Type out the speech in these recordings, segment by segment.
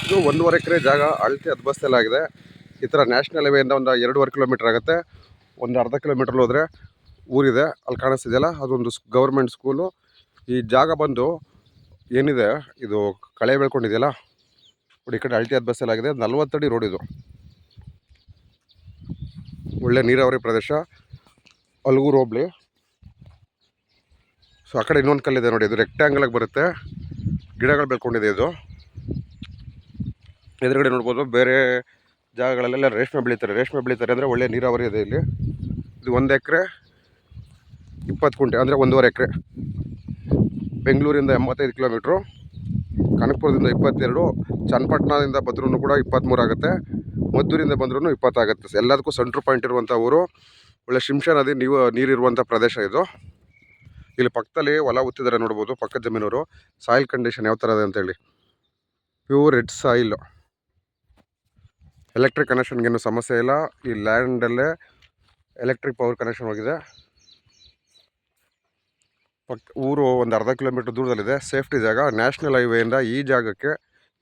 ಇದು 1.5 ಎಕರೆ ಜಾಗ ಅಳತೆ ಹದ್ಬಸ್ತಲಾಗಿದೆ. ಈ ಥರ ನ್ಯಾಷನಲ್ ಹೈವೇಯಿಂದ ಒಂದು 2.5 ಕಿಲೋಮೀಟರ್ ಆಗುತ್ತೆ. ಒಂದು ಅರ್ಧ ಕಿಲೋಮೀಟರ್ ಹೋದರೆ ಊರಿದೆ. ಅಲ್ಲಿ ಕಾಣಿಸ್ತಿದೆಯಲ್ಲ ಅದೊಂದು ಗೌರ್ಮೆಂಟ್ ಸ್ಕೂಲು. ಈ ಜಾಗ ಬಂದು ಏನಿದೆ ಇದು ಕಳೆ ಬೆಳ್ಕೊಂಡಿದೆಯಲ್ಲ ನೋಡಿ, ಈ ಕಡೆ ಅಳತೆ ಹದ್ಬಸ್ತಲಾಗಿದೆ. 40 ಅಡಿ ರೋಡ್ ಇದು. ಒಳ್ಳೆ ನೀರಾವರಿ ಪ್ರದೇಶ, ಅಲ್ಗೂರು ಹೋಬಳಿ. ಸೊ ಆ ಕಡೆ ಇನ್ನೊಂದು ಕಲ್ಲಿದೆ ನೋಡಿ, ಇದು ರೆಕ್ಟ್ಯಾಂಗಲ್ ಆಗಿ ಬರುತ್ತೆ. ಗಿಡಗಳು ಬೆಳ್ಕೊಂಡಿದೆ. ಇದು ಎದುರುಗಡೆ ನೋಡ್ಬೋದು. ಬೇರೆ ಜಾಗಗಳಲ್ಲೆಲ್ಲ ರೇಷ್ಮೆ ಬೆಳೀತಾರೆ ಅಂದರೆ ಒಳ್ಳೆ ನೀರಾವರಿ ಇದೆ ಇಲ್ಲಿ. ಇದು 1 ಎಕರೆ 20 ಗುಂಟೆ ಅಂದರೆ 1.5 ಎಕರೆ. ಬೆಂಗಳೂರಿಂದ 85 ಕಿಲೋಮೀಟ್ರು, ಕನಕಪುರದಿಂದ 22, ಚನ್ನಪಟ್ಟಣದಿಂದ ಬಂದ್ರೂ ಕೂಡ 23 ಆಗುತ್ತೆ, ಮದ್ದೂರಿಂದ ಬಂದ್ರೂ 20 ಆಗುತ್ತೆ. ಎಲ್ಲದಕ್ಕೂ ಸೆಂಟ್ರ್ ಪಾಯಿಂಟ್ ಇರುವಂಥ ಊರು. ಒಳ್ಳೆ ಶಿಂಷಾ ನದಿ ನೀರಿರುವಂಥ ಪ್ರದೇಶ ಇದು. ಇಲ್ಲಿ ಪಕ್ಕದಲ್ಲಿ ಹೊಲ ಉತ್ತಿದ್ದಾರೆ ನೋಡ್ಬೋದು, ಪಕ್ಕದ ಜಮೀನವರು. ಸಾಯಿಲ್ ಕಂಡೀಷನ್ ಯಾವ ಥರ ಇದೆ ಅಂತೇಳಿ, ಪ್ಯೂರ್ ರೆಡ್ ಸಾಯಿಲ್. ಎಲೆಕ್ಟ್ರಿಕ್ ಕನೆಕ್ಷನ್ಗೇನು ಸಮಸ್ಯೆ ಇಲ್ಲ. ಈ ಲ್ಯಾಂಡಲ್ಲೇ ಎಲೆಕ್ಟ್ರಿಕ್ ಪವರ್ ಕನೆಕ್ಷನ್ ಹೋಗಿದೆ. ಊರು ಒಂದು ಅರ್ಧ ಕಿಲೋಮೀಟ್ರ್ ದೂರದಲ್ಲಿದೆ. ಸೇಫ್ಟಿ ಜಾಗ. ನ್ಯಾಷನಲ್ ಹೈವೇಯಿಂದ ಈ ಜಾಗಕ್ಕೆ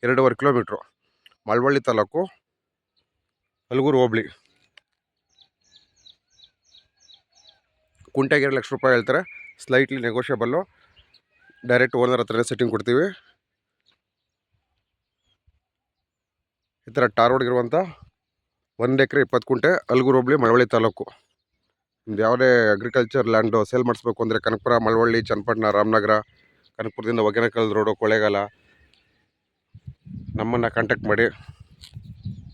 2.5 ಕಿಲೋಮೀಟ್ರು. ಮಳವಳ್ಳಿ ತಾಲೂಕು, ಅಲ್ಗೂರು ಹೋಬಳಿ. ಕುಂಟೆಗೆ 2 ಲಕ್ಷ ರೂಪಾಯಿ ಹೇಳ್ತಾರೆ. Slightly negotiable. ಡೈರೆಕ್ಟ್ ಓನರ್ ಹತ್ರನೇ ಸೆಟ್ಟಿಂಗ್ ಕೊಡ್ತೀವಿ. ಈ ಥರ ಟಾರ್ ರೋಡ್ಗಿರುವಂಥ 1 ಎಕರೆ 20 ಗುಂಟೆ, ಅಲ್ಗೂರು ಹೋಬಳಿ, ಮಳವಳ್ಳಿ ತಾಲೂಕು. ನಿಮ್ದು ಯಾವುದೇ ಅಗ್ರಿಕಲ್ಚರ್ ಲ್ಯಾಂಡು ಸೇಲ್ ಮಾಡಿಸ್ಬೇಕು ಅಂದರೆ ಕನಕಪುರ, ಮಳವಳ್ಳಿ, ಚನ್ನಪಟ್ಟಣ, ರಾಮನಗರ, ಕನಕಪುರದಿಂದ ಹೊಗೆನಕಲ್ ರೋಡು, ಕೊಳ್ಳೇಗಾಲ ನಮ್ಮನ್ನು ಕಾಂಟ್ಯಾಕ್ಟ್ ಮಾಡಿ.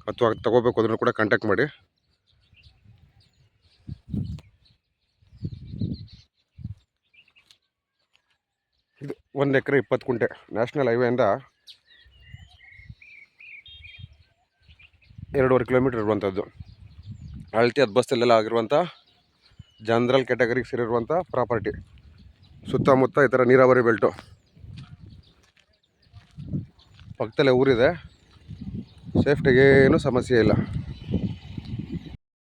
ಅಥವಾ ತೊಗೋಬೇಕು ಅದನ್ನು ಕೂಡ ಕಾಂಟ್ಯಾಕ್ಟ್ ಮಾಡಿ. ಇದು 1 ಎಕರೆ 20 ಗುಂಟೆ ನ್ಯಾಷನಲ್ ಹೈವೇಯಿಂದ 2.5 ಕಿಲೋಮೀಟರ್ ಇರುವಂಥದ್ದು. ಅಳತೆ ಹದ್ಬಸ್ತಲ್ಲೆಲ್ಲ ಆಗಿರುವಂಥ ಜನರಲ್ ಕ್ಯಾಟಗರಿಗೆ ಸೇರಿರುವಂಥ ಪ್ರಾಪರ್ಟಿ. ಸುತ್ತಮುತ್ತ ಈ ಥರ ನೀರಾವರಿ ಬೆಲ್ಟು. ಪಕ್ಕದಲ್ಲೇ ಊರಿದೆ. ಸೇಫ್ಟಿಗೆ ಏನೂ ಸಮಸ್ಯೆ ಇಲ್ಲ.